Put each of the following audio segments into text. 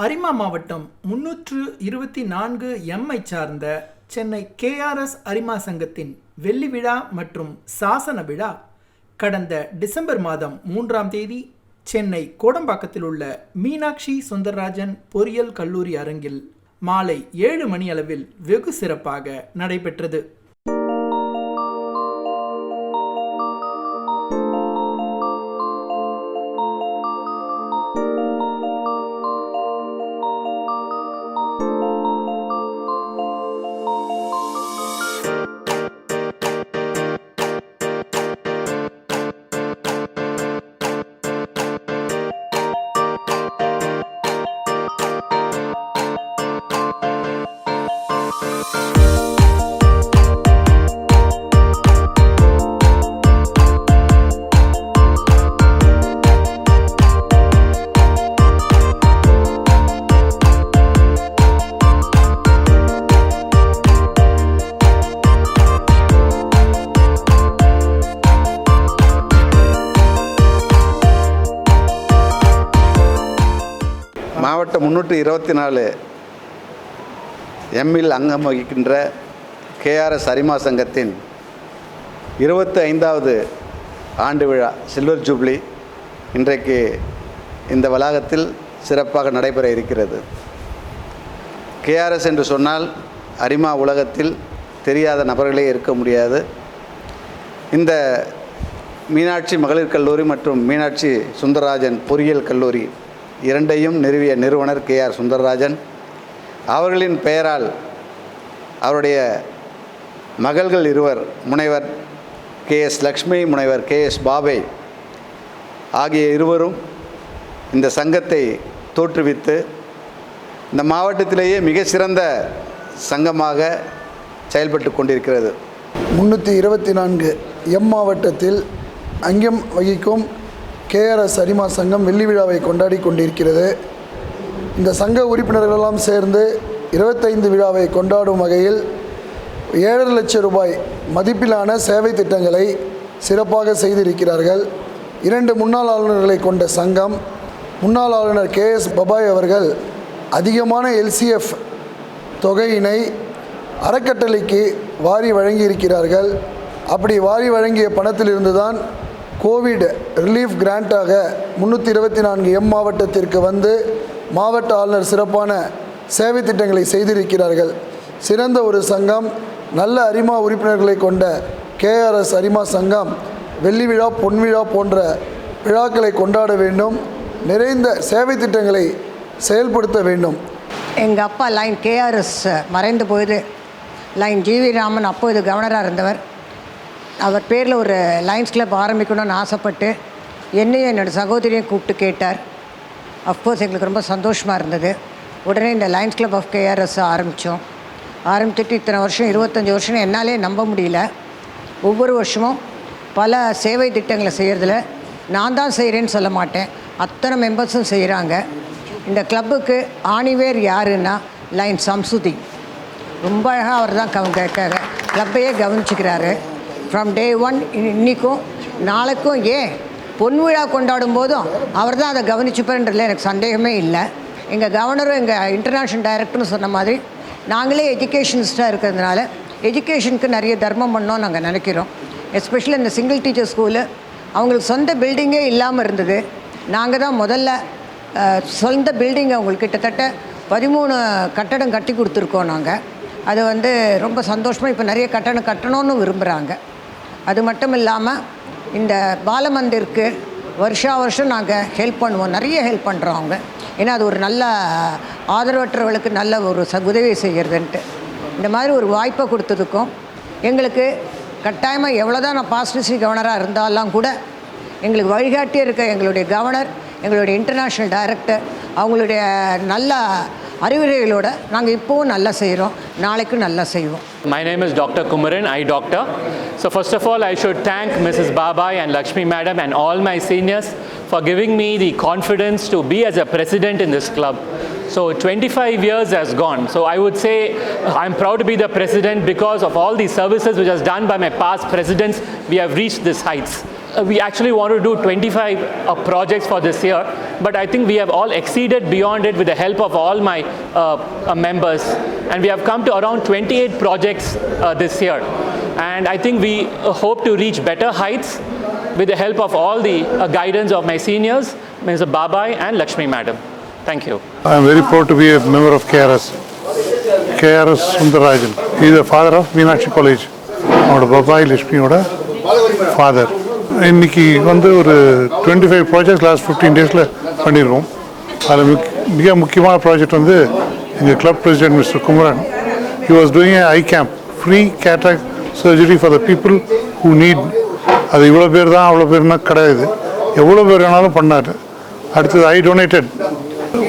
அரிமா மாவட்டம் 324 எம்ஐ சார்ந்த சென்னை கேஆர்எஸ் அரிமா சங்கத்தின் வெள்ளி விழா மற்றும் சாசன விழா கடந்த டிசம்பர் மாதம் 3ஆம் தேதி சென்னை கோடம்பாக்கத்தில் உள்ள மீனாட்சி சுந்தரராஜன் பொறியியல் கல்லூரி அரங்கில் மாலை 7 மணி அளவில் வெகு சிறப்பாக நடைபெற்றது. மாவட்டம் 324 எம்மில் அங்கம் வகிக்கின்ற கேஆர்எஸ் அரிமா சங்கத்தின் 25வது ஆண்டு விழா சில்வர் ஜூப்ளி இன்றைக்கு இந்த வளாகத்தில் சிறப்பாக நடைபெற இருக்கிறது. கேஆர்எஸ் என்று சொன்னால் அரிமா உலகத்தில் தெரியாத நபர்களே இருக்க முடியாது. இந்த மீனாட்சி மகளிர் கல்லூரி மற்றும் மீனாட்சி சுந்தரராஜன் பொறியியல் கல்லூரி இரண்டையும் நிறுவிய நிறுவனர் கேஆர் சுந்தரராஜன் அவர்களின் பெயரால் அவருடைய மகள்கள் இருவர் முனைவர் கேஎஸ் லக்ஷ்மி, முனைவர் கேஎஸ் பாபே ஆகிய இருவரும் இந்த சங்கத்தை தோற்றுவித்து இந்த மாவட்டத்திலேயே மிக சிறந்த சங்கமாக செயல்பட்டு கொண்டிருக்கிறது. 324 எம் மாவட்டத்தில் அங்கம் வகிக்கும் கேஆர்எஸ் அரிமா சங்கம் வெள்ளி விழாவை கொண்டாடி கொண்டிருக்கிறது. இந்த சங்க உறுப்பினர்களெல்லாம் சேர்ந்து 25 விழாவை கொண்டாடும் வகையில் 7.5 லட்சம் ரூபாய் மதிப்பிலான சேவை திட்டங்களை சிறப்பாக செய்திருக்கிறார்கள். 2 முன்னாள் ஆளுநர்களை கொண்ட சங்கம். முன்னாள் ஆளுநர் கேஎஸ் பபாய் அவர்கள் அதிகமான எல்சிஎஃப் தொகையினை அறக்கட்டளைக்கு வாரி வழங்கியிருக்கிறார்கள். அப்படி வாரி வழங்கிய பணத்திலிருந்து தான் கோவிட் ரிலீஃப் கிராண்டாக 324 எம் மாவட்டத்திற்கு வந்து மாவட்ட ஆளுநர் சிறப்பான சேவை திட்டங்களை செய்திருக்கிறார்கள். சிறந்த ஒரு சங்கம், நல்ல அரிமா உறுப்பினர்களை கொண்ட கேஆர்எஸ் அரிமா சங்கம் வெள்ளி விழா, பொன் விழா போன்ற விழாக்களை கொண்டாட வேண்டும். நிறைந்த சேவை திட்டங்களை செயல்படுத்த வேண்டும். எங்கள் அப்பா லைன் கேஆர்எஸ் மறைந்த போது லைன் ஜிவி ராமன் அப்போது கவர்னராக இருந்தவர். அவர் பேரில் ஒரு லைன்ஸ் கிளப் ஆரம்பிக்கணும்னு ஆசைப்பட்டு என்னையும் என்னோடய சகோதரியும் கூப்பிட்டு கேட்டார். அஃப்கோர்ஸ் எங்களுக்கு ரொம்ப சந்தோஷமாக இருந்தது. உடனே இந்த லைன்ஸ் கிளப் ஆஃப் கேஆர்எஸ் ஆரம்பிச்சுட்டு இத்தனை வருஷம் 25 வருஷம் என்னாலே நம்ப முடியல. ஒவ்வொரு வருஷமும் பல சேவை திட்டங்களை செய்கிறதுல நான் தான் செய்கிறேன்னு சொல்ல மாட்டேன், அத்தனை மெம்பர்ஸும் செய்கிறாங்க. இந்த கிளப்புக்கு ஆணிவேர் யாருன்னா லைன் சம்சுதி. ரொம்ப அழகாக அவர் தான் கிளப்பையே கவனிச்சுக்கிறாரு. ஃப்ரம் டே 1 இன்றைக்கும் நாளைக்கும், ஏன் பொன் விழா கொண்டாடும் போதும் அவர் தான் அதை கவனிச்சுப்பேன்றதில் எனக்கு சந்தேகமே இல்லை. எங்கள் கவர்னரும் எங்கள் இன்டர்நேஷ்னல் டைரக்டர்னு சொன்ன மாதிரி நாங்களே எஜுகேஷனிஸ்டாக இருக்கிறதுனால எஜுகேஷனுக்கு நிறைய தர்மம் பண்ணோம் நாங்கள் நினைக்கிறோம். எஸ்பெஷலி இந்த சிங்கிள் டீச்சர் ஸ்கூலு அவங்களுக்கு சொந்த பில்டிங்கே இல்லாமல் இருந்தது. நாங்கள் தான் முதல்ல சொந்த பில்டிங் அவங்களுக்கு கிட்டத்தட்ட 13 கட்டடம் கட்டி கொடுத்துருக்கோம். நாங்கள் அது ரொம்ப சந்தோஷமாக இப்போ நிறைய கட்டடம் கட்டணும்னு விரும்புகிறாங்க. அது மட்டும் இல்லாமல் இந்த பாலமந்திருக்கு வருஷம் நாங்கள் ஹெல்ப் பண்ணுவோம், நிறைய ஹெல்ப் பண்ணுறோம் அவங்க. ஏன்னா அது ஒரு நல்ல ஆதரவற்றவர்களுக்கு நல்ல ஒரு உதவி செய்கிறதுன்ட்டு. இந்த மாதிரி ஒரு வாய்ப்பை கொடுத்ததுக்கும் எங்களுக்கு கட்டாயமாக எவ்வளோதான் நான் பாஸ்ட் டிஸ்ட்ரிக்ட் கவர்னராக இருந்தாலும் கூட எங்களுக்கு வழிகாட்டியே இருக்க எங்களுடைய கவர்னர், எங்களுடைய இன்டர்நேஷ்னல் டைரக்டர், அவங்களுடைய நல்ல அறிவுரைகளோடு நாங்கள் இப்போவும் நல்லா செய்கிறோம், நாளைக்கும் நல்லா செய்வோம். My name is Dr. Kumaran, eye doctor. So first of all, I should thank Mrs. Babai and Lakshmi Madam and all my seniors for giving me the confidence to be as a president in this club. So 25 years has gone. So I would say I'm proud to be the president because of all the services which has done by my past presidents. We have reached this heights. We actually want to do 25 projects for this year, but I think we have all exceeded beyond it with the help of all my members, and we have come to around 28 projects this year, and I think we hope to reach better heights with the help of all the guidance of my seniors, Mr. Babai and Lakshmi Madam. Thank you. I am very proud to be a member of KRS Sundarajan. He is the father of Meenakshi College. Our Babai Lakshmi oda father. இன்னைக்கு ஒரு 25 projects last 15 டேஸில் பண்ணியிருக்கோம். அதில் மிக முக்கியமான project எங்கள் club president mister Kumaran. He was doing I camp, free cataract surgery for the people who need. அது இவ்வளோ பேர் தான், அவ்வளோ பேர்னா கிடையாது, எவ்வளோ பேர் வேணாலும் பண்ணார். அடுத்தது ஐ டொனேட்டட்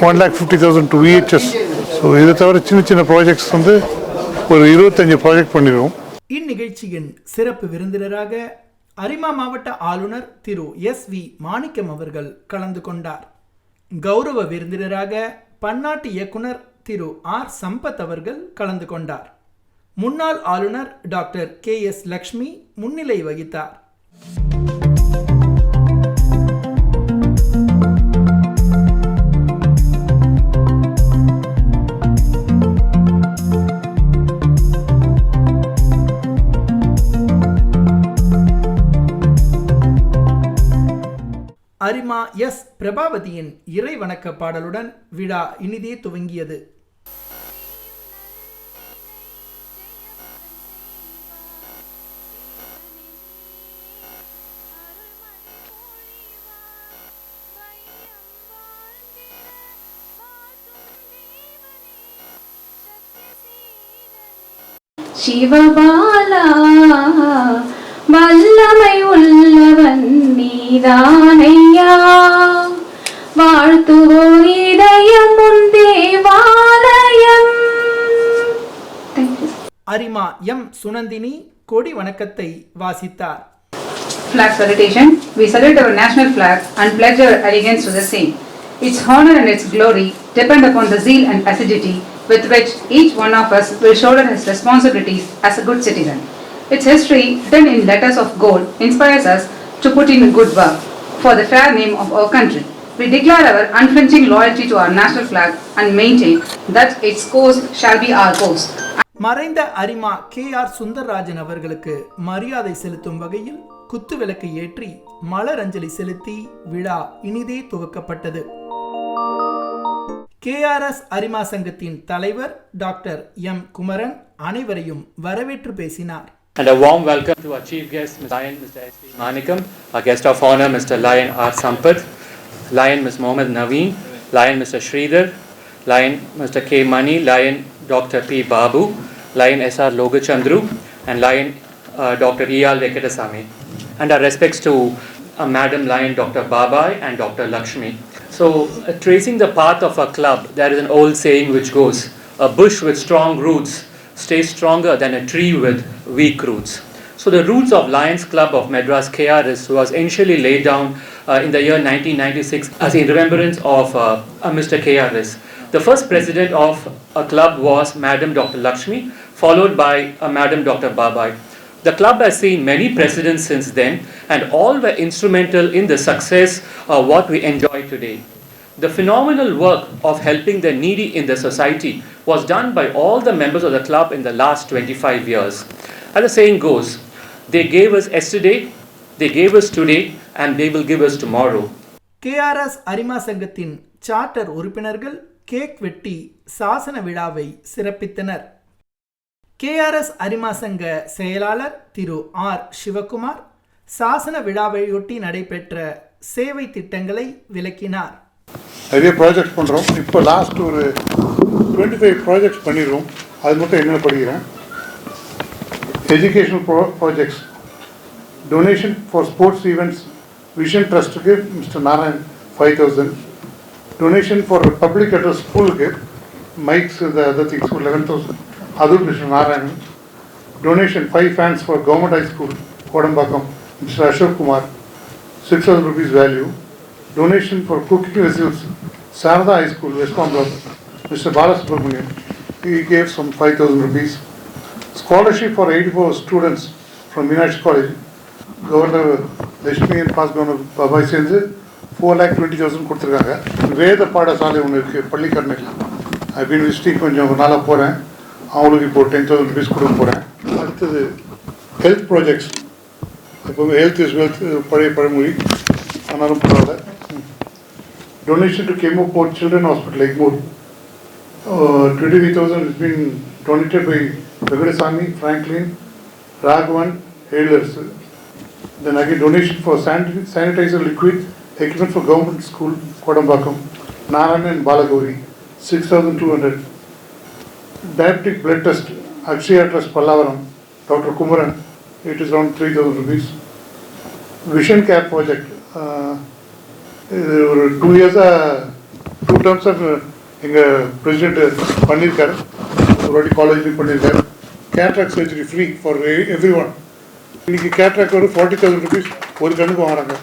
1,50,000 டு VHS. ஸோ இதை தவிர சின்ன சின்ன ப்ராஜெக்ட்ஸ் ஒரு 25 ப்ராஜெக்ட் பண்ணிடுவோம். இந்நிகழ்ச்சியின் சிறப்பு விருந்தினராக அரிமா மாவட்ட ஆளுநர் திரு SV மாணிக்கம் அவர்கள் கலந்து கொண்டார். கௌரவ விருந்தினராக பன்னாட்டு இயக்குனர் திரு R சம்பத் அவர்கள் கலந்து கொண்டார். முன்னாள் ஆளுநர் டாக்டர் KS லக்ஷ்மி முன்னிலை வகித்தார். அரிமா S பிரபாவதியின் இறை வணக்க பாடலுடன் விழா இனிதே துவங்கியது. சிவபாலா வல்லமை உள்ளவன் நீதானையா, வாழ்த்துவோர் இதயம் உன் தேவாலயம். அரிமா M சுனந்தினி கொடி வணக்கத்தை வாசித்தார். Flag salutation. We salute our national flag and pledge our allegiance to the same. Its honor and its glory depend upon the zeal and assiduity with which each one of us will shoulder his responsibilities as a good citizen. Its history, written in letters of gold, inspires us to put in good work for the fair name of our country. We declare our unflinching loyalty to our national flag and maintain that its course shall be our course. மறைந்த அரிமா KR Sundararajan அவர்களுக்கு மரியாதை செலுத்தும் வகையில் குத்துவிளக்கு ஏற்றி மலரஞ்சலி செலுத்தி விழா இனிதே துவக்கப்பட்டது. KRS அரிமா சங்கத்தின் தலைவர் டாக்டர் M குமரன் அனைவரையும் வரவேற்று பேசினார். And a warm welcome to our chief guest, Mr. Lion, Mr. SV Manikam, our guest of honor, Mr. Lion R. Sampath, Lion Ms. Mohammad Naveen, Lion Mr. Sridhar, Lion Mr. K. Mani, Lion Dr. P. Babu, Lion S.R. Logachandru, and Lion Dr. E.R. Venkatesamy. And our respects to Madam Lion Dr. Babai and Dr. Lakshmi. So, tracing the path of our club, there is an old saying which goes, a bush with strong roots stays stronger than a tree with weak roots. So the roots of Lions Club of Madras KRS was initially laid down in the year 1996 as in remembrance of Mr. KRS. The first president of a club was Madam Dr. Lakshmi, followed by Madam Dr. Babai. The club has seen many presidents since then, and all were instrumental in the success of what we enjoy today. The phenomenal work of helping the needy in the society was done by all the members of the club in the last 25 years. As the saying goes, they gave us yesterday, they gave us today, and they will give us tomorrow. KRS அரிமா சங்கத்தின் charter உறுப்பினர்கள் cake வெட்டி சாசன விழாவை சிறப்பித்தனர். KRS அரிமா சங்க செயலாளர் திரு R. Sivakumar சாசன விழாவையொட்டி நடைபெற்ற சேவை திட்டங்களை விளக்கினார். நிறைய ப்ராஜெக்ட்ஸ் பண்ணுறோம். இப்போ லாஸ்ட் ஒரு 25 ப்ராஜெக்ட்ஸ் பண்ணிடுவோம். அது மட்டும் என்னென்ன படிக்கிறேன். Educational projects, donation for sports events vision ட்ரஸ்ட்டுக்கு mister Narayan 5,000. Donation for public address ஸ்கூலுக்கு மைக்ஸ் இந்த அதர் திங்ஸ் 11,000, அதுவும் mister Narayanan. Donation 5 fans for government high school Kodambakkam mister Ashok Kumar 6,000 rupees value. Donation for cooking vessels Sarada High School West Palm, Mr. Balasubramanian, he gave some 5,000 rupees. Scholarship for 84 students from Meenakshi College, Governor Lashmi and past Governor Babai சேர்ந்து 4,20,000 கொடுத்துருக்காங்க. வேத பாடசாலை ஒன்று இருக்குது பள்ளிக்கரணையில், அப்படின்னு visiting கொஞ்சம் நாளாக போகிறேன். அவங்களுக்கு இப்போ 10,000 rupees கொடுக்க போகிறேன். அடுத்தது ஹெல்த் ப்ராஜெக்ட்ஸ், இப்போ ஹெல்த் இஸ் வெல்த் பழைய பழமொழி, ஆனாலும் பரவாயில்ல. Donation to Chemo Port Children Hospital, Egmore. 23,000 has been donated by Vegadasamy, Franklin, Raghavan, Elders. Then again donation for sanitizer liquid equipment for government school, Kodambakam, Narayan and Balagauri, 6,200. Diabetic blood test, Akshaya Trust Pallavaram, Dr. Kumaran, it is around 3,000 rupees. Vision Cap Project, 2 years 2 terms எங்கள் president பண்ணியிருக்காரு, ஒரு வாட்டி காலேஜ்லேயும் பண்ணியிருக்காரு. Cataract surgery free for every one. இன்றைக்கி cataract ஒரு 40,000 rupees ஒரு கண்ணுக்கு வாங்குறாங்க.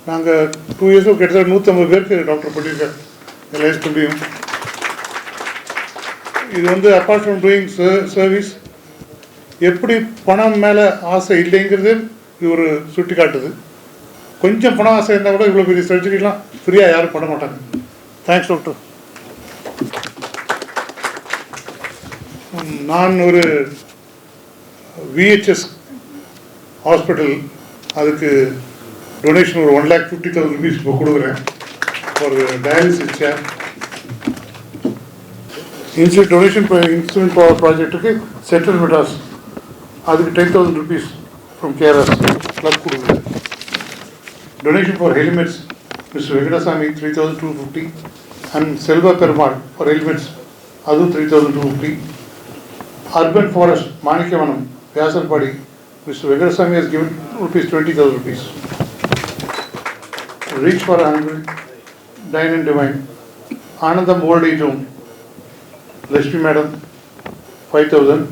நாங்கள் 2 years கிட்டத்தட்ட 150 பேருக்கு டாக்டர் பண்ணியிருக்காரு எல்லா ஸ்கூல்லையும். இது வந்து அப்பார்ட் ஃப்ரம் டூயிங் சர்வீஸ், எப்படி பணம் மேலே ஆசை இல்லைங்கிறது இது ஒரு சுட்டி காட்டுது. கொஞ்சம் பணம் ஆசை இருந்தால் கூட இவ்வளோ பெரிய சர்ஜரிலாம் ஃப்ரீயாக யாரும் பண்ண மாட்டாங்க. Thanks doctor. நான் ஒரு விஹெச்எஸ் ஹாஸ்பிட்டல், அதுக்கு டொனேஷன் ஒரு 1,50,000 rupees இப்போ கொடுக்குறேன் for dialysis chair. Institute donation institute power ப்ராஜெக்ட்டுக்கு சென்ட்ரல் மெட்ராஸ், அதுக்கு 10,000 rupees ஃப்ரம் கேஆர்எஸ் கிளப் கொடுக்குறேன். Donation for helmets, Mr. Vegadasamy 3,250, and Selva Perumal for helmets, Adu 3,250. Urban Forest, Manikavanam, Vyasarpadi, Mr. Vegadasamy has given ₹20,000 rupees. Reach for Hungry, Dine and Divine, Anandam Old Age Home, Lashmi Madam 5,000.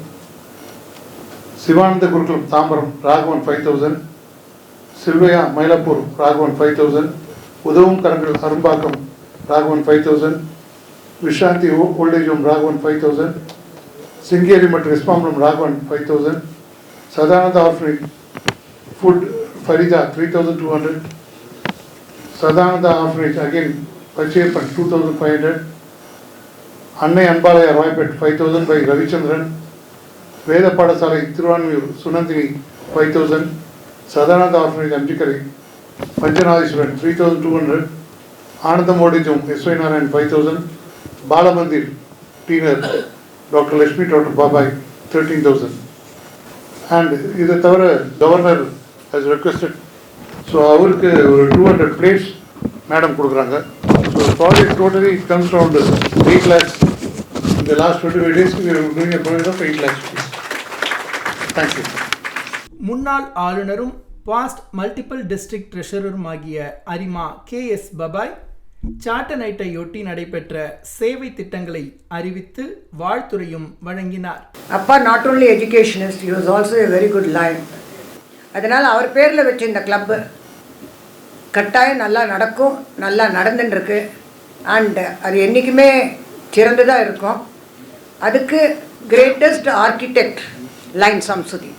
Sivananda Gurukulam Tambaram, Raghavan 5,000. Silvaya Mailapur, Raghavan 5,000. Udavum Karangal Arumbakam, Raghavan 5,000. Vishanti Old Age Home, Raghavan 5,000. Singeri Mat Respamram, Raghavan 5,000. Sadananda Orphanage Food, Farida 3,200. Sadananda Orphanage again Pachepan 2,500. Annai Anbalaya Roypet 5,000 by Ravichandran. Veda Padasalai Thiruvanmiyur Sunandini 5,000. Sadananda Orphanage Amjikari, Panjanadishwaran 3,200, Anandam Odijum S.Y. Narayan 5,000, Balamandir Teener, Dr. Lashmi, Dr. Babai 13,000. And this is our governor has requested, so அவருக்கு ஒரு 200 plates madam கொடுக்குறாங்க. So the project totally comes around 8 lakhs. In the last 25 days we are doing a project of 8 lakhs. Thank you. முன்னாள் ஆளுநரும் past multiple district ட்ரெஷரருமாகிய அரிமா KS bye bye சாட்ட நைட்டையொட்டி நடைபெற்ற சேவை திட்டங்களை அறிவித்து வாழ்த்துரையும் வழங்கினார். அப்பா not only educationist, he was also a very good lion. அதனால் அவர் பேரில் வச்ச இந்த கிளப்பு கட்டாயம் நல்லா நடக்கும், நல்லா நடந்துட்டுருக்கு. அண்ட் அது என்றைக்குமே சிறந்ததாக இருக்கும். அதுக்கு கிரேட்டஸ்ட் ஆர்கிடெக்ட் லைன் சம்சுதி.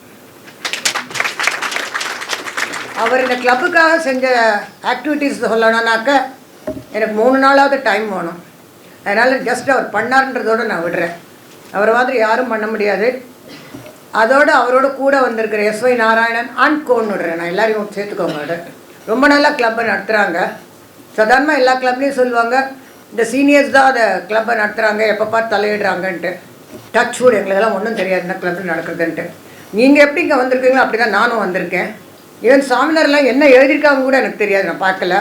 அவர் இந்த கிளப்புக்காக செஞ்ச ஆக்டிவிட்டீஸ் சொல்லணும்னாக்க எனக்கு 3 நாளாவது டைம் வேணும். அதனால் ஜஸ்ட் அவர் பண்ணார்ன்றதோடு நான் விடுறேன். அவரை மாதிரி யாரும் பண்ண முடியாது. அதோடு அவரோட கூட வந்திருக்கிற S.Y. நாராயணன் அண்ட் கோன்னு விடுறேன். நான் எல்லாரையும் சேர்த்துக்கோங்க. ரொம்ப நல்லா கிளப்பை நடத்துகிறாங்க. சாதாரணமாக எல்லா கிளப்லேயும் சொல்லுவாங்க இந்த சீனியர்ஸ் தான் அதை கிளப்பை நடத்துகிறாங்க, எப்போ பார்த்து தலையிடுறாங்கன்ட்டு. டச் வுட் எங்களுக்கெல்லாம் ஒன்றும் தெரியாது என்ன கிளப்பில் நடக்குதுன்ட்டு. நீங்கள் எப்படி இங்கே வந்திருக்கீங்களோ அப்படி தான் நானும் வந்திருக்கேன். ஈவன் சாமினார்லாம் என்ன எழுதியிருக்காங்க கூட எனக்கு தெரியாது, நான் பார்க்கல.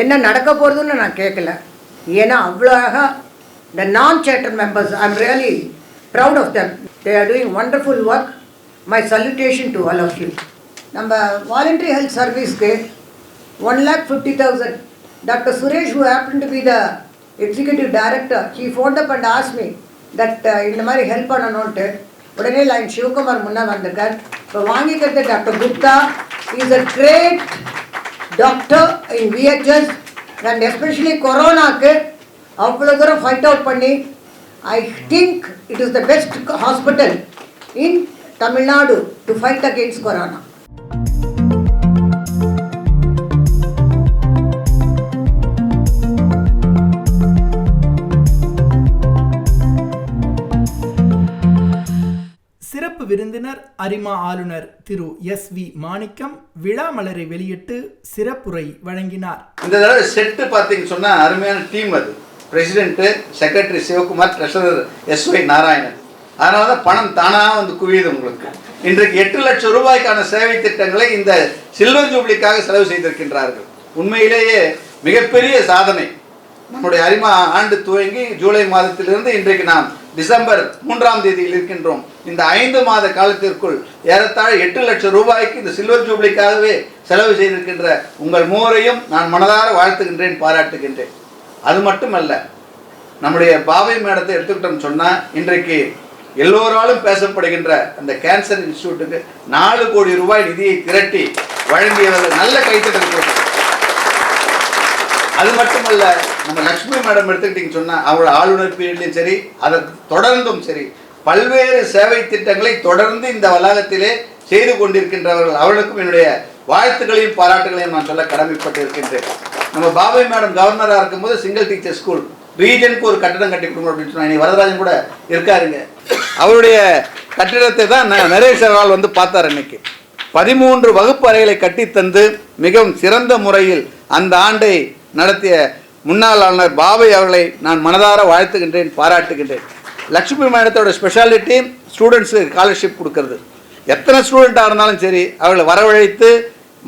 என்ன நடக்க போகிறதுன்னு நான் கேட்கல. ஏன்னா அவ்வளோ அழகாக இந்த நான் charter members, I am really proud of them. They are doing wonderful work. My salutation to all of you. நம்ம voluntary health serviceக்கு 1,50,000. Dr. Suresh, who happened to be the executive director, he phoned up and asked me that இந்த மாதிரி help பண்ணணும்ட்டு. உடனே line Sivakumar முன்னே வந்திருக்கார். இப்போ வாங்கிக்கிறது doctor Gupta is a great doctor in VHS and especially கொரோனாக்கு அவ்வளோ தூரம் ஃபைட் அவுட் பண்ணி I think it is the best hospital in Tamil Nadu to fight against corona. சிறப்பு விருந்தினர் அரிமா ஆளுநர் திரு SV மாணிக்கம் விழா மலரை வெளியிட்டு சிறப்புரை வழங்கினார். இந்த தடவை செட்டு பார்த்தீங்கன்னு சொன்னால் அருமையான டீம் அது. President, secretary Sivakumar, treasurer SY Narayanan. அதனால தான் பணம் தானாக வந்து குவியுது உங்களுக்கு. இன்றைக்கு 8 லட்சம் ரூபாய்க்கான சேவை திட்டங்களை இந்த சில்வர் ஜூப்ளிக்காக செலவு செய்திருக்கின்றார்கள். உண்மையிலேயே மிகப்பெரிய சாதனை. நம்முடைய அரிமா ஆண்டு துவங்கி ஜூலை மாதத்திலிருந்து இன்றைக்கு நாம் டிசம்பர் 3ஆம் தேதியில் இருக்கின்றோம். இந்த 5 மாத காலத்திற்குள் ஏறத்தாழ 8 லட்சம் ரூபாய்க்கு இந்த சில்வர் ஜூப்ளிக்காகவே செலவு செய்திருக்கின்ற உங்கள் மூவரையும் நான் மனதார வாழ்த்துகின்றேன், பாராட்டுகின்றேன். அது மட்டுமல்ல, நம்முடைய பாவை மேடத்தை எடுத்துக்கிட்டோம்னு சொன்னால் இன்றைக்கு எல்லோராலும் பேசப்படுகின்ற அந்த கேன்சர் இன்ஸ்டியூட்டுக்கு 4 கோடி ரூபாய் நிதியை திரட்டி வழங்கியவர்கள் நல்ல கைத்தட்டல் கொடுத்தாங்க. அது மட்டுமல்ல, நம்ம லக்ஷ்மி மேடம் எடுத்துக்கிட்டீங்கன்னு சொன்னால் அவங்களோட ஆளுநர் பீரியட்லையும் சரி, அதற்கு தொடர்ந்தும் சரி, பல்வேறு சேவை திட்டங்களை தொடர்ந்து இந்த வளாகத்திலே செய்து கொண்டிருக்கின்றவர்கள். அவர்களுக்கும் என்னுடைய வாழ்த்துக்களையும் பாராட்டுகளையும் நான் சொல்ல கடமைப்பட்டு இருக்கின்றேன். நம்ம பாபை மேடம் கவர்னராக இருக்கும்போது சிங்கிள் டீச்சர் ஸ்கூல் ரீஜனுக்கு ஒரு கட்டிடம் கட்டி கொடுக்கணும் அப்படின்னு சொன்னாங்க. வரதராஜன் கூட இருக்காருங்க. அவருடைய கட்டிடத்தை தான் நரேஷ் அவர்கள் வந்து பார்த்தார். இன்னைக்கு 13 வகுப்பு அறைகளை கட்டித்தந்து மிகவும் சிறந்த முறையில் அந்த ஆண்டை நடத்திய முன்னாள் ஆளுநர் பாபை அவர்களை நான் மனதார வாழ்த்துகின்றேன், பாராட்டுகின்றேன். லக்ஷ்மி மேடத்தோட ஸ்பெஷாலிட்டி ஸ்டூடெண்ட்ஸுக்கு ஸ்காலர்ஷிப் கொடுக்கறது. எத்தனை ஸ்டூடெண்ட்டாக இருந்தாலும் சரி அவர்களை வரவழைத்து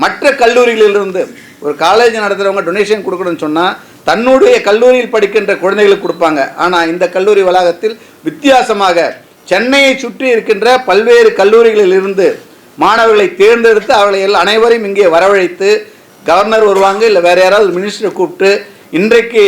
மற்ற கல்லூரிகளிலிருந்து ஒரு காலேஜ் நடத்துகிறவங்க டொனேஷன் கொடுக்கணும்னு சொன்னால் தன்னுடைய கல்லூரியில் படிக்கின்ற குழந்தைகளுக்கு கொடுப்பாங்க. ஆனால் இந்த கல்லூரி வளாகத்தில் வித்தியாசமாக சென்னையை சுற்றி இருக்கின்ற பல்வேறு கல்லூரிகளில் இருந்து மாணவர்களை தேர்ந்தெடுத்து அவர்களை அனைவரையும் இங்கே வரவழைத்து கவர்னர் வருவாங்க, இல்லை வேறு யாராவது மினிஸ்டரை கூப்பிட்டு இன்றைக்கு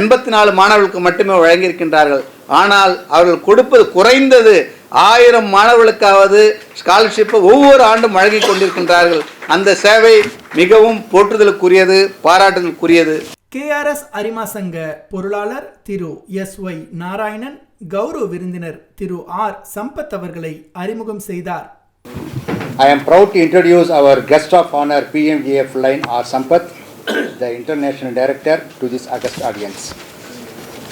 84 மாணவர்களுக்கு மட்டுமே வழங்கியிருக்கின்றார்கள். ஆனால் அவர்கள் கொடுப்பது குறைந்தது 1000 மாணவர்களுக்காவது ஸ்காலர்ஷிப்பை ஒவ்வொரு ஆண்டும் வழங்கி கொண்டிருக்கின்றார்கள். அந்த சேவை மிகவும் போற்றுதலுக்குரியது, பாராட்டுதலுக்குரியது. KRS அரிமா சங்க பொருளாளர் திரு SY நாராயணன் கௌரவ விருந்தினர் திரு R சம்பத் அவர்களை அறிமுகம் செய்தார். I am proud to introduce our guest of honor PMJF Lion R Sampath, the international director, to this august audience.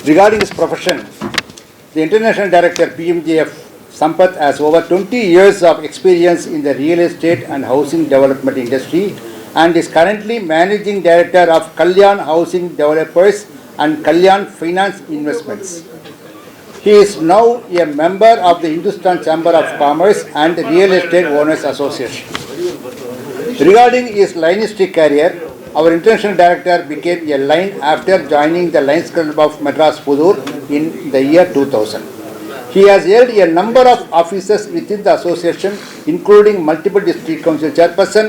Regarding his profession, the international director PMJF Sampath has over 20 years of experience in the real estate and housing development industry and is currently managing director of Kalyan Housing Developers and Kalyan Finance Investments. He is now a member of the Hindustan Chamber of Commerce and Real Estate Owners Association. Regarding his Lionistic career, our international director became a Lion after joining the Lions Club of Madras Pudur in the year 2000. He has held a number of offices within the association, including multiple district council chairperson,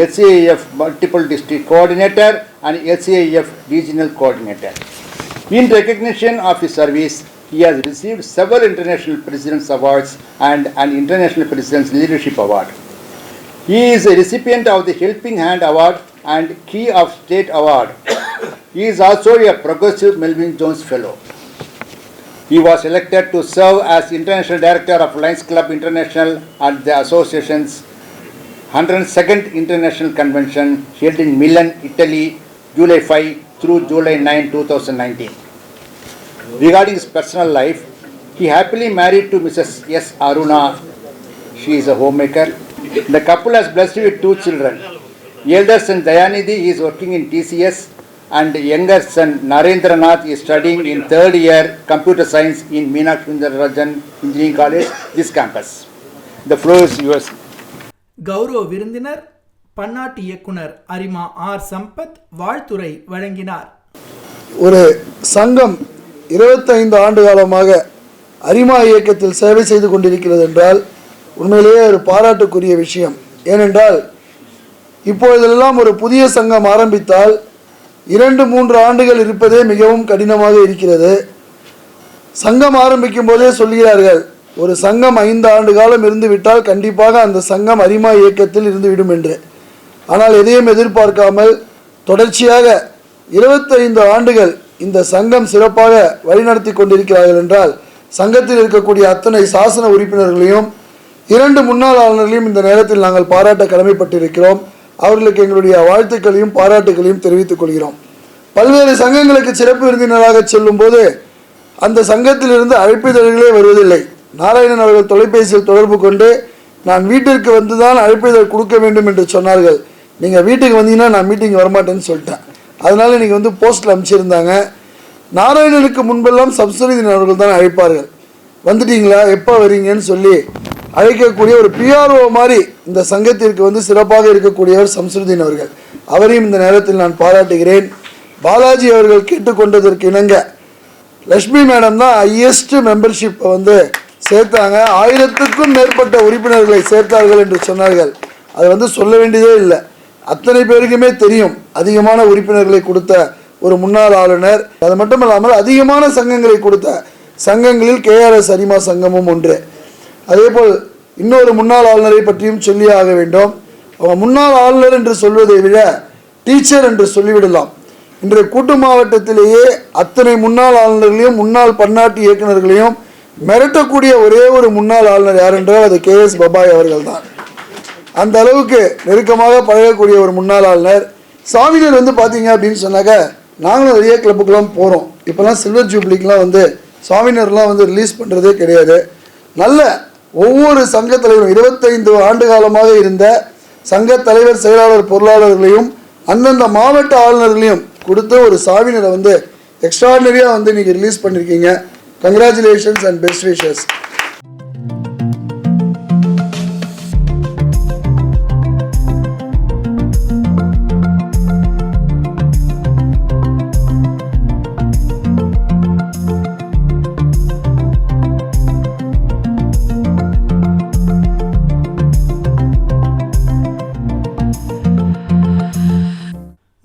LCIF multiple district coordinator, and LCIF regional coordinator. In recognition of his service, he has received several international president's awards and an international president's leadership award. He is a recipient of the Helping Hand Award and Key of State Award. He is also a progressive Melvin Jones Fellow. He was elected to serve as International Director of Lions Club International at the association's 102nd International Convention held in Milan, Italy, July 5 through July 9, 2019. Regarding his personal life, he happily married to Mrs. S. Aruna. She is a homemaker. The couple has blessed with 2 children. Elder son Dayanidhi is working in TCS and younger son Narendranath is studying in 3rd year computer science in Meenakshi Sundararajan Engineering College, this campus. The floor is yours. கௌரவ விருந்தினர் பன்னாட்டு இயக்குனர் அரிமா R Sampath வாழ்த்துரை வழங்கினார். ஒரு சங்கம் 25 ஆண்டு காலமாக அரிமா இயக்கத்தில் சேவை செய்து கொண்டிருக்கிறது என்றால் உண்மையிலேயே ஒரு பாராட்டுக்குரிய விஷயம். ஏனென்றால் இப்பொழுதெல்லாம் ஒரு புதிய சங்கம் ஆரம்பித்தால் 2-3 ஆண்டுகள் இருப்பதே மிகவும் கடினமாக இருக்கிறது. சங்கம் ஆரம்பிக்கும் போதே சொல்கிறார்கள், ஒரு சங்கம் 5 ஆண்டு காலம் இருந்து விட்டால் கண்டிப்பாக அந்த சங்கம் அரிமா இயக்கத்தில் இருந்துவிடும் என்று. ஆனால் எதையும் எதிர்பார்க்காமல் தொடர்ச்சியாக 25 ஆண்டுகள் இந்த சங்கம் சிறப்பாக வழிநடத்தி கொண்டிருக்கிறார்கள் என்றால் சங்கத்தில் இருக்கக்கூடிய அத்தனை சாசன உறுப்பினர்களையும் 2 முன்னாள் ஆளுநர்களையும் இந்த நேரத்தில் நாங்கள் பாராட்ட கடமைப்பட்டிருக்கிறோம். அவர்களுக்கு எங்களுடைய வாழ்த்துக்களையும் பாராட்டுகளையும் தெரிவித்துக் கொள்கிறோம். பல்வேறு சங்கங்களுக்கு சிறப்பு விருந்தினராக செல்லும் போது அந்த சங்கத்திலிருந்து அழைப்பிதழ்களே வருவதில்லை. நாராயணன் அவர்கள் தொலைபேசியில் தொடர்பு கொண்டு நான் வீட்டிற்கு வந்து தான் அழைப்பிதழ் கொடுக்க வேண்டும் என்று சொன்னார்கள். நீங்கள் வீட்டுக்கு வந்தீங்கன்னா நான் மீட்டிங் வரமாட்டேன்னு சொல்லிட்டேன். அதனால் நீங்கள் வந்து போஸ்ட்டில் அனுப்பிச்சிருந்தாங்க. நாராயணனுக்கு முன்பெல்லாம் சம்சுதீன் அவர்கள் தான் அழைப்பார்கள். வந்துட்டீங்களா, எப்போ வரீங்கன்னு சொல்லி அழைக்கக்கூடிய ஒரு பிஆர்ஓ மாதிரி இந்த சங்கத்திற்கு வந்து சிறப்பாக இருக்கக்கூடியவர் சம்சுதீன் அவர்கள். அவரையும் இந்த நேரத்தில் நான் பாராட்டுகிறேன். பாலாஜி அவர்கள் கேட்டுக்கொண்டதற்கு இணங்க லட்சுமி மேடம் தான் ஹையஸ்ட் மெம்பர்ஷிப்பை வந்து சேர்த்தாங்க. 1000க்கும் மேற்பட்ட உறுப்பினர்களை சேர்த்தார்கள் என்று சொன்னார்கள். அதை வந்து சொல்ல வேண்டியதே இல்லை, அத்தனை பேருக்குமே தெரியும். அதிகமான உறுப்பினர்களை கொடுத்த ஒரு முன்னாள் ஆளுநர். அது மட்டும் இல்லாமல் அதிகமான சங்கங்களை கொடுத்த சங்கங்களில் KRS அரிமா சங்கமும் ஒன்று. அதேபோல் இன்னொரு முன்னாள் ஆளுநரை பற்றியும் சொல்லி ஆக வேண்டும். அவங்க முன்னாள் ஆளுநர் என்று சொல்வதை விட டீச்சர் என்று சொல்லிவிடலாம். இன்றைய கூட்டு மாவட்டத்திலேயே அத்தனை முன்னாள் ஆளுநர்களையும் முன்னாள் பன்னாட்டு இயக்குநர்களையும் மிரட்டக்கூடிய ஒரே ஒரு முன்னாள் ஆளுநர் யார் என்றால் அது KS பபாய் அவர்கள் தான். அந்த அளவுக்கு நெருக்கமாக பழகக்கூடிய ஒரு முன்னாள் ஆளுநர். சாமினர் வந்து பார்த்தீங்க அப்படின்னு சொன்னாக்க நாங்களும் நிறைய கிளப்புக்கெல்லாம் போகிறோம். இப்போல்லாம் சில்வர் ஜூப்ளிக்கெலாம் வந்து சாமினர்லாம் வந்து ரிலீஸ் பண்ணுறதே கிடையாது. நல்ல ஒவ்வொரு சங்க தலைவரும் 25 ஆண்டு காலமாக இருந்த சங்க தலைவர், செயலாளர், பொருளாளர்களையும் அந்தந்த மாவட்ட ஆளுநர்களையும் கொடுத்து ஒரு சாவினரை வந்து எக்ஸ்ட்ராடினரியாக வந்து நீங்கள் ரிலீஸ் பண்ணியிருக்கீங்க. Congratulations and best wishes.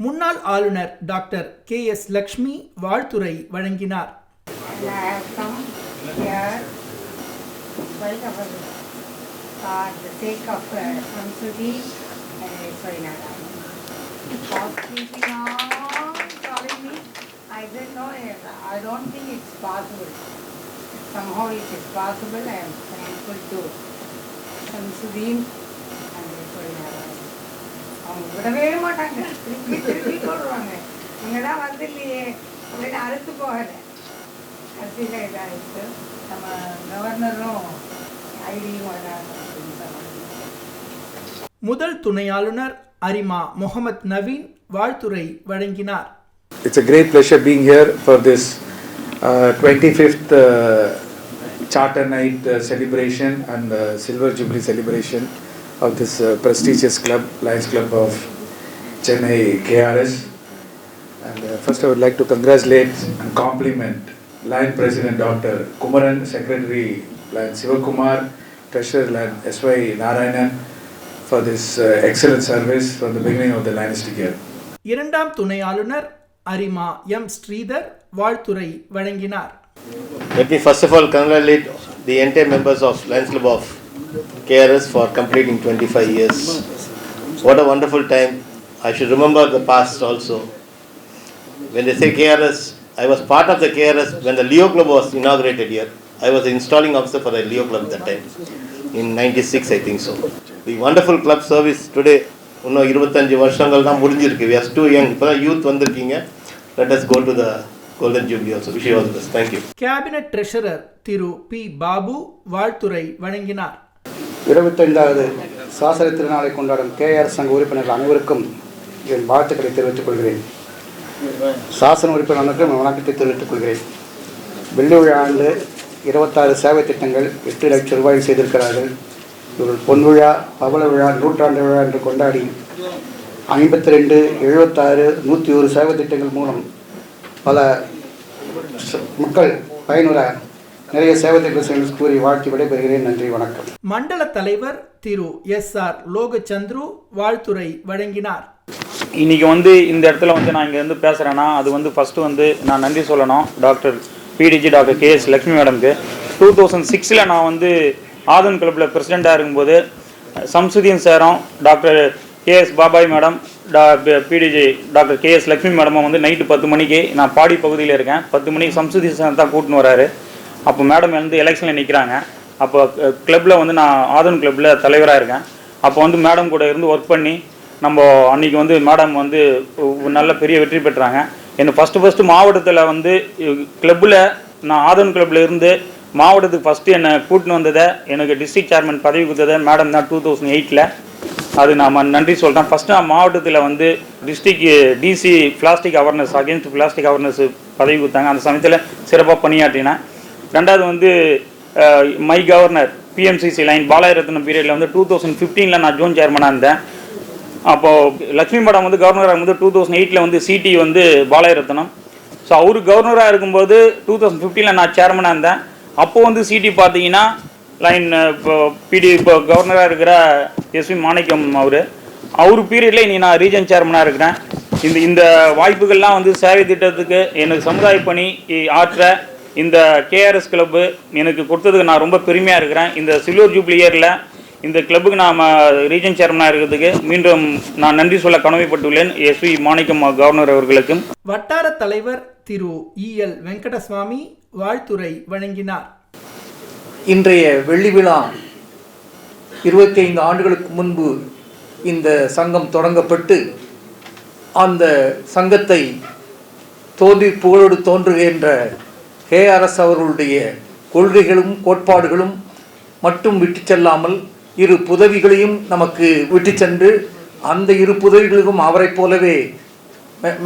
முன்னாள் ஆளுநர் டாக்டர் KS லக்ஷ்மி வாழ்த்துரை வழங்கினார். அவங்க விடவே மாட்டாங்க, திருப்பி திருப்பி சொல்லுவாங்க, இங்கே தான் வந்து இல்லையே அப்படின்னு அறுத்து போகலை. கடைசியில் இதாகிட்டு நம்ம கவர்னரும் ஐடியும் வராங்க அப்படின்னு சொன்னாங்க. முதல் துணை ஆளுநர் அரிமா முகமது நவீன் வாழ்த்துரை வழங்கினார். It's a great pleasure being here for this 25th Charter Night celebration and Silver Jubilee celebration of this prestigious club, Lions Club of Chennai KRS. And first I would like to congratulate and compliment Lion President Dr. Kumaran, Secretary Lion Sivakumar, Treasurer Lion S.Y. Narayanan for this excellent service from the beginning of the dynastic year. இரண்டாம் துணை ஆளுநர் அரிமா ஸ்ரீதர் வாழ்த்துரை வழங்கினார். Let me first of all congratulate the entire members of Lions Club of KRS for completing 25 years. What a wonderful time. I should remember the past also. When they say KRS, I was part of the KRS when the Leo Club was inaugurated here. I was the installing officer for the Leo Club that time, in 96 I think so. The wonderful club service today, இன்னும் 25 வருஷங்கள் தான் முடிஞ்சிருக்கு. We are too young. இப்போ தான் youth வந்திருக்கீங்க. Let us go to the Golden Jubilee also. Wish you all the best. Thank you. Cabinet treasurer திரு P. Babu வாழ்த்துரை வழங்கினார். 25வது சாசன திருநாளை கொண்டாடும் KRS சங்க உறுப்பினர்கள் அனைவருக்கும் என் வாழ்த்துக்களை தெரிவித்துக் கொள்கிறேன். சாசன உறுப்பினர்களுக்கும் வணக்கத்தை தெரிவித்துக் கொள்கிறேன். வெள்ளி விழா ஆண்டு 26 சேவை திட்டங்கள் 8 லட்சம் ரூபாய் செய்திருக்கிறார்கள். இவர்கள் பொன் விழா, பவள விழா, நூற்றாண்டு விழா என்று கொண்டாடி 52, 76, 101 சேவை திட்டங்கள் மூலம் பல மக்கள் பயனுற நிறைய சேவை திட்ட செய்து கூறி வாழ்த்தி விடைபெறுகிறேன். நன்றி, வணக்கம். மண்டல தலைவர் திரு SR லோகச்சந்திரு வாழ்த்துரை வழங்கினார். இன்றைக்கி இந்த இடத்துல நான் இங்கே பேசுகிறேன்னா அது ஃபஸ்ட்டு நான் நன்றி சொல்லணும் doctor PDG doctor KS Lakshmi மேடம்க்கு. 2006 நான் ஆதன் கிளப்பில் பிரசிடெண்ட்டாக இருக்கும்போது சம்சுதீன் சாரும் doctor KS Babai madam PDG doctor KS Lakshmi மேடமும் நைட்டு 10 மணிக்கு நான் பாடி பகுதியில் இருக்கேன். 10 மணிக்கு சம்சுதீன் சார் தான் கூட்டின்னு வராரு. அப்போ மேடம் எலெக்ஷனில் நிற்கிறாங்க. அப்போ கிளப்பில் நான் ஆதன் கிளப்பில் தலைவராக இருக்கேன். அப்போ மேடம் கூட இருந்து ஒர்க் பண்ணி நம்ம அன்றைக்கி மேடம் நல்ல பெரிய வெற்றி பெற்றாங்க. என்னை ஃபஸ்ட்டு மாவட்டத்தில் கிளப்பில் நான் ஆதன் கிளப்பில் இருந்து மாவட்டத்துக்கு ஃபஸ்ட்டு என்னை கூட்டின்னு வந்ததை எனக்கு டிஸ்ட்ரிக்ட் சேர்மன் பதவி கொடுத்ததை மேடம் தான் 2008. அது நான் நன்றி சொல்கிறேன். ஃபஸ்ட்டு நான் மாவட்டத்தில் district DC plastic awareness against plastic awareness பதவி கொடுத்தாங்க. அந்த சமயத்தில் சிறப்பாக பணியாற்றினேன். ரெண்டாவது மை கவர்னர் PMCC லைன் பாலாயிரத்னம் பீரியடில் 2015 நான் ஜோன் சேர்மனாக இருந்தேன். அப்போது லக்ஷ்மி மேடம் கவர்னராக இருக்கும்போது 2008 CT பாலாயிரத்னம். ஸோ அவரு கவர்னராக இருக்கும்போது 2015 நான் சேர்மனாக இருந்தேன். அப்போது CT பார்த்தீங்கன்னா லைன் இப்போ PD இப்போ கவர்னராக இருக்கிற SV மாணிக்கம் அவர் பீரியடில் இனி நான் ரீஜன் சேர்மனாக இருக்கிறேன். இந்த வாய்ப்புகள்லாம் சேவை திட்டத்துக்கு எனக்கு சமுதாய பணி ஆற்ற இந்த KRS கிளப்பு எனக்கு கொடுத்ததுக்கு நான் ரொம்ப பெருமையாக இருக்கிறேன். இந்த சில்வர் ஜூப்ளி இயரில் இந்த கிளப்புக்கு நான் ரீஜன் சேர்மனாக இருக்கிறதுக்கு மீண்டும் நான் நன்றி சொல்ல கடமைப்பட்டுள்ளேன் SV மாணிக்கம் கவர்னர் அவர்களுக்கும். வட்டார தலைவர் திரு EL வெங்கடசுவாமி வாழ்த்துரை வழங்கினார். இன்றைய வெள்ளி விழா 25 ஆண்டுகளுக்கு முன்பு இந்த சங்கம் தொடங்கப்பட்டு அந்த சங்கத்தை தோன்றி புகழோடு தோன்றுகின்ற KRS அவர்களுடைய கொள்கைகளும் கோட்பாடுகளும் மட்டும் விட்டு செல்லாமல் 2 புதவிகளையும் நமக்கு விட்டு சென்று அந்த 2 புதவிகளுக்கும் அவரை போலவே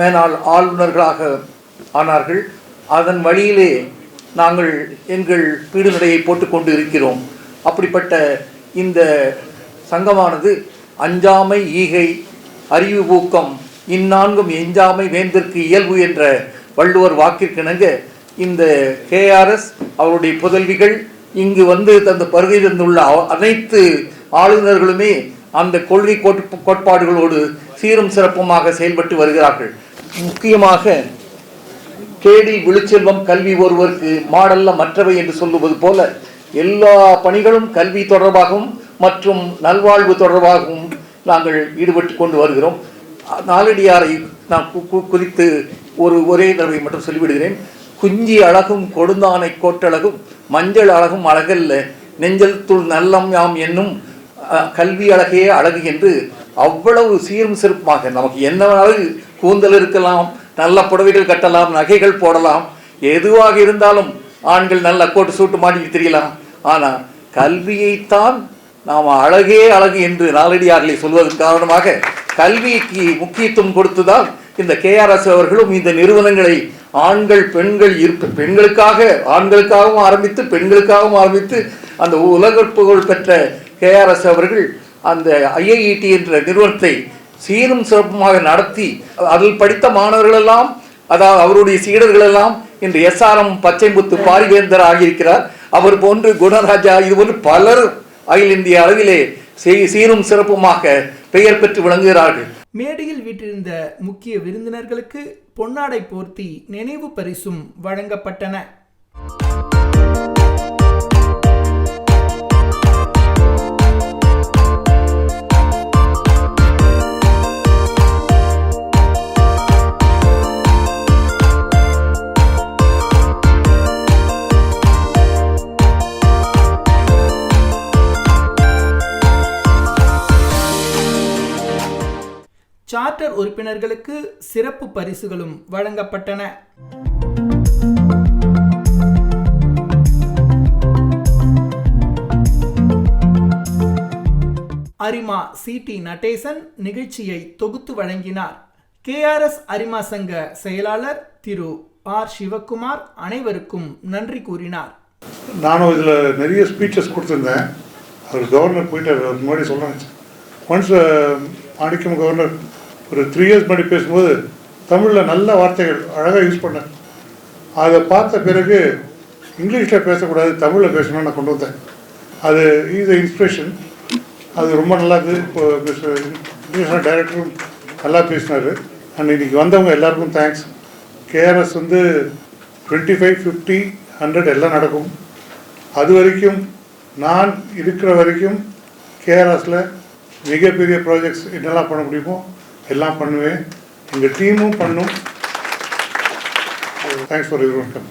மேலாள் ஆளுநர்களாக ஆனார்கள். அதன் வழியிலே நாங்கள் எங்கள் பீடுநடையை போட்டுக்கொண்டு இருக்கிறோம். அப்படிப்பட்ட இந்த சங்கமானது அஞ்சாமை ஈகை அறிவு ஊக்கம் இந்நான்கும் எஞ்சாமை வேந்தற்கு இயல்பு என்ற வள்ளுவர் வாக்கிற்கிணங்க இந்த KRS அவருடைய புதல்விகள் இங்கு தந்த பருகை தந்துள்ள அனைத்து ஆளுநர்களுமே அந்த கொள்கை கோட்பாடுகளோடு சீரும் சிறப்புமாக செயல்பட்டு வருகிறார்கள். முக்கியமாக கேடி விழுச்செல்வம் கல்வி ஒருவருக்கு மாடல்ல மற்றவை என்று சொல்லுவது போல எல்லா பணிகளும் கல்வி தொடர்பாகவும் மற்றும் நல்வாழ்வு தொடர்பாகவும் நாங்கள் ஈடுபட்டு கொண்டு வருகிறோம். நாலடியாரை நான் குறித்து ஒரே தடவை மட்டும் சொல்லிவிடுகிறேன். குஞ்சி அழகும் கொடுந்தானை கோட்டழகும் மஞ்சள் அழகும் அழகல்ல நெஞ்சல் துள் நல்லம் யாம் என்னும் கல்வி அழகே அழகு என்று அவ்வளவு சீரும் சிறப்புமாக நமக்கு என்ன கூந்தல் இருக்கலாம், நல்ல புடவைகள் கட்டலாம், நகைகள் போடலாம், எதுவாக இருந்தாலும் ஆண்கள் நல்ல கோட்டு சூட்டு மாட்டிட்டு தெரியலாம். ஆனால் கல்வியைத்தான் நாம் அழகே அழகு என்று நாலடியார்களை சொல்வதன் காரணமாக கல்விக்கு முக்கியத்துவம் கொடுத்துதான் இந்த KRS அவர்களும் இந்த நிறுவனங்களை ஆண்கள் பெண்கள் பெண்களுக்காக ஆண்களுக்காகவும் ஆரம்பித்து பெண்களுக்காகவும் ஆரம்பித்து அந்த உலக புகழ் பெற்ற KRS அவர்கள் அந்த IIET என்ற நிறுவனத்தை சீரும் சிறப்புமாக நடத்தி அதில் படித்த மாணவர்களெல்லாம் அதாவது அவருடைய சீடர்களெல்லாம் இன்று SRM பச்சைமுத்து பாரிவேந்தர் ஆகியிருக்கிறார். அவர் போன்று குணராஜா இது போன்று பலர் அகில இந்திய அளவிலே சீரும் சிறப்புமாக பெயர் பெற்று விளங்குகிறார்கள். மேடையில் வீற்றிருந்த முக்கிய விருந்தினர்களுக்கு பொன்னாடை போர்த்தி நினைவு பரிசும் வழங்கப்பட்டன. சார்ட்டர் உறுப்பினர்களுக்கு சிறப்பு பரிசுகளும் வழங்கப்பட்டன. அரிமா CT நடேசன் நிகழ்ச்சியை தொகுத்து வழங்கினார். KRS அரிமா சங்க செயலாளர் திரு R சிவகுமார் அனைவருக்கும் நன்றி கூறினார். நானும் இதில் நிறைய ஸ்பீச்சஸ் கொடுத்துருந்தேன். அவர் கவர்னர் போயிட்டு முன்னாடி சொல்கிறேன். ஒன்ஸ் மாணிக்கம் கவர்னர் ஒரு 3 இயர்ஸ் முன்னாடி பேசும்போது தமிழில் நல்ல வார்த்தைகள் அழகாக யூஸ் பண்ணேன். அதை பார்த்த பிறகு இங்கிலீஷில் பேசக்கூடாது, தமிழில் பேசணும்னு நான் கொண்டு வந்தேன். அது இஸ் இன்ஸ்பிரேஷன். அது ரொம்ப நல்லா இருக்குது. இப்போ இன்டர்நேஷனல் டைரக்டரும் நல்லா பேசினார். அண்ட் இன்றைக்கி வந்தவங்க எல்லாருக்கும் தேங்க்ஸ். கேஆர்எஸ் வந்து 25, 50, 100 எல்லாம் நடக்கும். அது வரைக்கும் நான் இருக்கிற வரைக்கும் கேஆர்எஸில் மிகப்பெரிய ப்ராஜெக்ட்ஸ் என்னெல்லாம் பண்ண முடியுமோ எல்லாம் பண்ணுவேன். எங்கள் டீமும் பண்ணும். Thanks for your welcome.